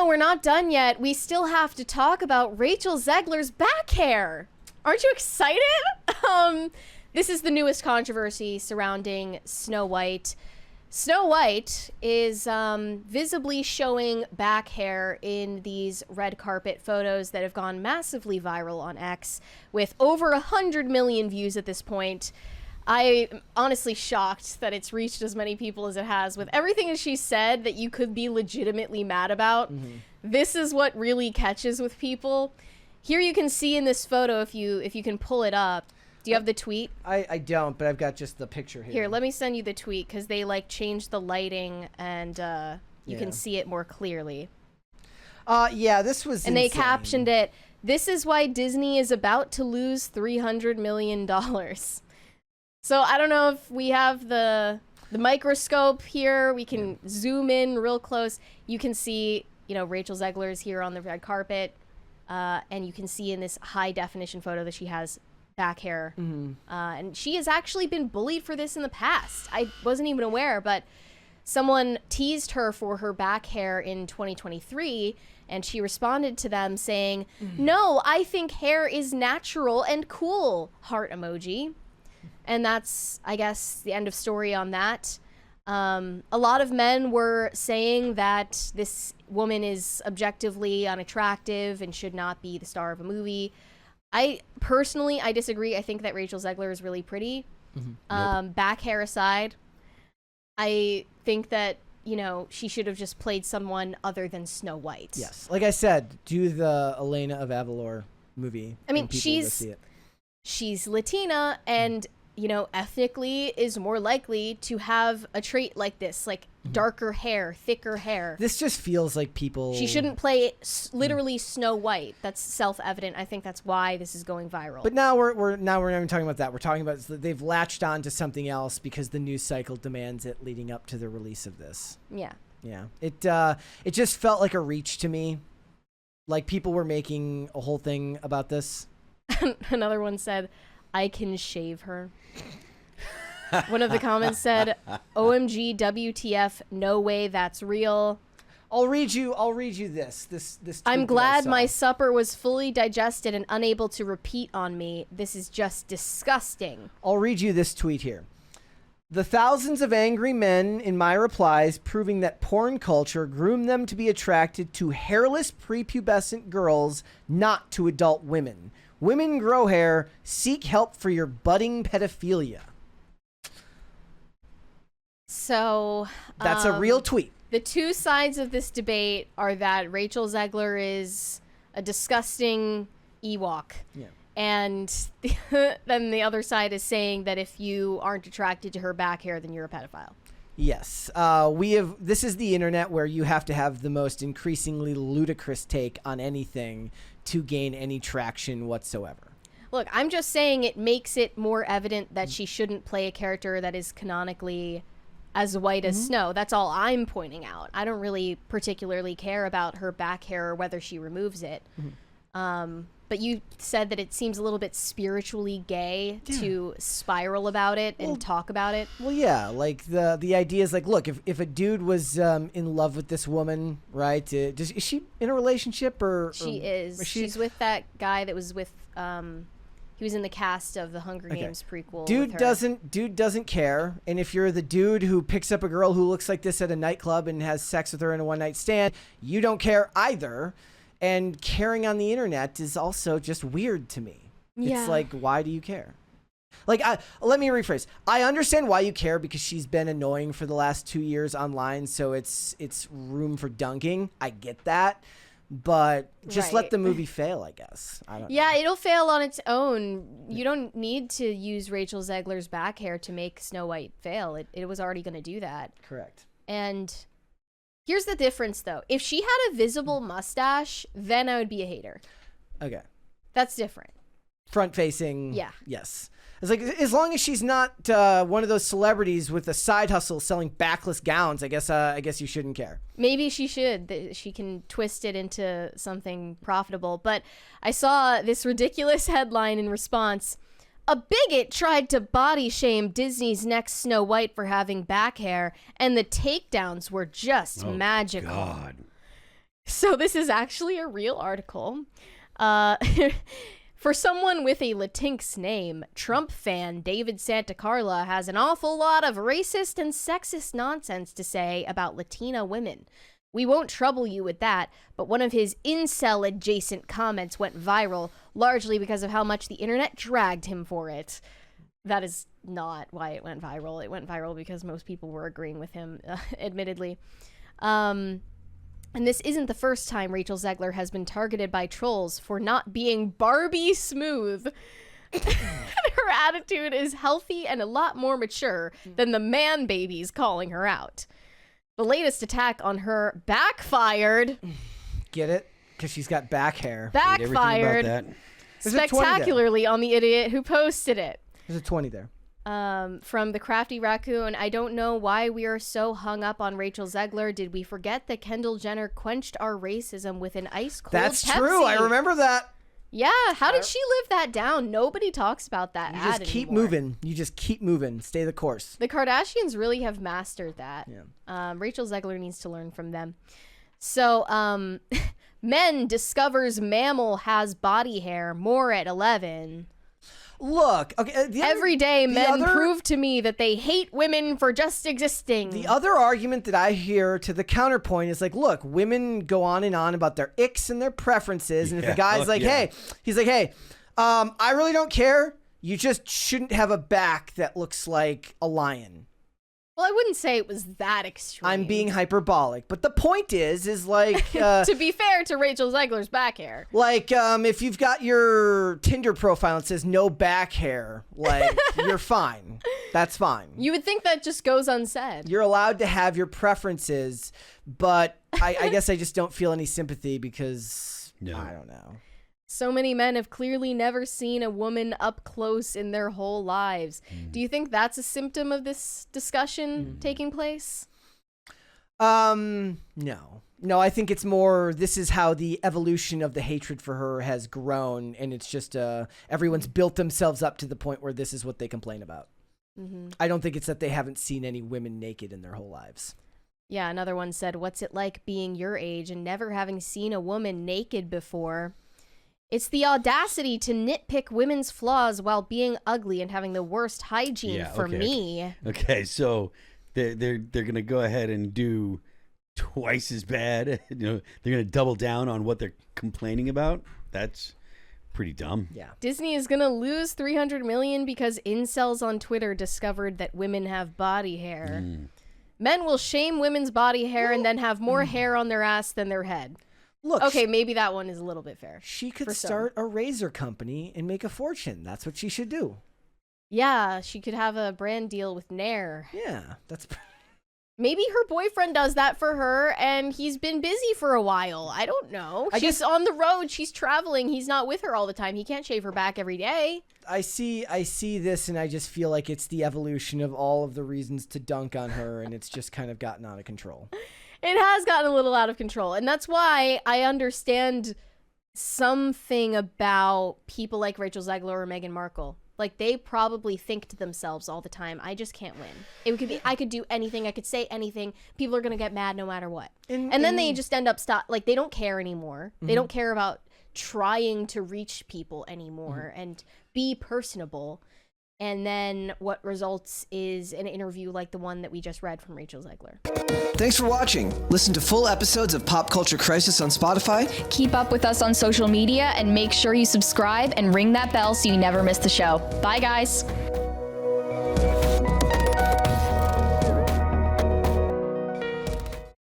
no, we're not done yet. We still have to talk about Rachel Zegler's back hair. Aren't you excited? This is the newest controversy surrounding Snow White. Snow White is visibly showing back hair in these red carpet photos that have gone massively viral on X with over 100 million views at this point. I'm honestly shocked that it's reached as many people as it has. With everything that she said that you could be legitimately mad about, this is what really catches with people. Here you can see in this photo, if you can pull it up. Do you have the tweet? I don't, but I've got just the picture here. Here, let me send you the tweet because they like changed the lighting and you can see it more clearly. Yeah, this was And insane. they captioned it, "This is why Disney is about to lose $300 million. So I don't know if we have the microscope here. We can zoom in real close. You can see, you know, Rachel Zegler is here on the red carpet. And you can see in this high definition photo that she has back hair. And she has actually been bullied for this in the past. I wasn't even aware, but someone teased her for her back hair in 2023, and she responded to them saying, "No, I think hair is natural and cool," heart emoji. And that's, I guess, the end of story on that. A lot of men were saying that this woman is objectively unattractive and should not be the star of a movie. I disagree. I think that Rachel Zegler is really pretty. Back hair aside, I think that, you know, she should have just played someone other than Snow White. Yes. Like I said, do the Elena of Avalor movie. I mean, and people will go see it. she's Latina and, you know, ethnically is more likely to have a trait like this, like darker hair, thicker hair. This just feels like people... She shouldn't play literally Snow White. That's self-evident. I think that's why this is going viral. But now we're not even talking about that. We're talking about they've latched on to something else because the news cycle demands it leading up to the release of this. Yeah. Yeah. It just felt like a reach to me. Like people were making a whole thing about this. Another one said, "I can shave her." One of the comments said, "OMG, WTF, no way that's real." I'll read you this. "I'm tweet that I glad saw. my supper was fully digested and unable to repeat on me. This is just disgusting." I'll read you this tweet here. "The thousands of angry men in my replies proving that porn culture groomed them to be attracted to hairless prepubescent girls, not to adult women. Women grow hair. Seek help for your budding pedophilia." So That's a real tweet. the two sides of this debate are that Rachel Zegler is a disgusting Ewok. Yeah. And then the other side is saying that if you aren't attracted to her back hair, then you're a pedophile. Yes. This is the internet where you have to have the most increasingly ludicrous take on anything to gain any traction whatsoever. Look, I'm just saying it makes it more evident that she shouldn't play a character that is canonically as white as snow. That's all I'm pointing out. I don't really particularly care about her back hair or whether she removes it. But you said that it seems a little bit spiritually gay to spiral about it and talk about it. Well, yeah, like the idea is like, look, if a dude was in love with this woman, right? Is she in a relationship or? She is. She's with that guy that was with. He was in the cast of the Hunger Games prequel. Dude doesn't care. And if you're the dude who picks up a girl who looks like this at a nightclub and has sex with her in a one-night stand, you don't care either. And caring on the internet is also just weird to me. Yeah. It's like, why do you care? Like, let me rephrase. I understand why you care because she's been annoying for the last 2 years online, so it's room for dunking. I get that. But just let the movie fail, I guess. I don't know. Yeah, it'll fail on its own. You don't need to use Rachel Zegler's back hair to make Snow White fail. It was already going to do that. Correct. And here's the difference, though. If she had a visible mustache, then I would be a hater. Okay. That's different. Front facing. Yeah. Yes. It's like, as long as she's not one of those celebrities with a side hustle selling backless gowns, I guess you shouldn't care. Maybe she should. She can twist it into something profitable. But I saw this ridiculous headline in response. "A bigot tried to body shame Disney's next Snow White for having back hair, and the takedowns were just magical." God. So this is actually a real article. For someone with a Latinx name, Trump fan David Santacarla has an awful lot of racist and sexist nonsense to say about Latina women. We won't trouble you with that, but one of his incel-adjacent comments went viral, largely because of how much the internet dragged him for it. That is not why it went viral. It went viral because most people were agreeing with him, admittedly. And this isn't the first time Rachel Zegler has been targeted by trolls for not being Barbie smooth. Her attitude is healthy and a lot more mature than the man babies calling her out. The latest attack on her backfired. Get it? Because she's got back hair. Backfired spectacularly on the idiot who posted it. There's a 20 there. From the Crafty Raccoon, I don't know why we are so hung up on Rachel Zegler. Did we forget that Kendall Jenner quenched our racism with an ice cold That's Pepsi? true. I remember that. Yeah, how did she live that down? Nobody talks about that You ad just keep anymore. moving. You just keep moving. Stay the course. The Kardashians really have mastered that. Yeah. Rachel Zegler needs to learn from them. So, men discovers mammal has body hair. More at 11. Look, okay. Every day, men prove to me that they hate women for just existing. The other argument that I hear to the counterpoint is like, look, women go on and on about their icks and their preferences, and if a guy's like, hey, he's like, hey, I really don't care. You just shouldn't have a back that looks like a lion. Well, I wouldn't say it was that extreme. I'm being hyperbolic, but the point is like to be fair to Rachel Zegler's back hair. Like if you've got your Tinder profile and says no back hair, like you're fine. That's fine. You would think that just goes unsaid. You're allowed to have your preferences, but I guess I just don't feel any sympathy because I don't know. So many men have clearly never seen a woman up close in their whole lives. Do you think that's a symptom of this discussion taking place? No. No, I think it's more, this is how the evolution of the hatred for her has grown, and it's just everyone's built themselves up to the point where this is what they complain about. I don't think it's that they haven't seen any women naked in their whole lives. Yeah, another one said, what's it like being your age and never having seen a woman naked before? It's the audacity to nitpick women's flaws while being ugly and having the worst hygiene for me. Okay, so they're gonna go ahead and do twice as bad. You know, they're gonna double down on what they're complaining about. That's pretty dumb. Yeah. Disney is gonna lose $300 million because incels on Twitter discovered that women have body hair. Men will shame women's body hair and then have more hair on their ass than their head. Look, okay, maybe that one is a little bit fair. She could start a razor company and make a fortune. That's what she should do. Yeah, she could have a brand deal with Nair. Yeah, that's... Maybe her boyfriend does that for her, and he's been busy for a while. I don't know. She's on the road. She's traveling. He's not with her all the time. He can't shave her back every day. I see this, and I just feel like it's the evolution of all of the reasons to dunk on her, and it's just kind of gotten out of control. It has gotten a little out of control, and that's why I understand something about people like Rachel Zegler or Meghan Markle. Like, they probably think to themselves all the time, I just can't win. It could be, I could do anything, I could say anything, people are going to get mad no matter what. And then they just end up like, they don't care anymore. They don't care about trying to reach people anymore and be personable. And then what results is an interview like the one that we just read from Rachel Zegler. Thanks for watching. Listen to full episodes of Pop Culture Crisis on Spotify. Keep up with us on social media and make sure you subscribe and ring that bell so you never miss the show. Bye, guys.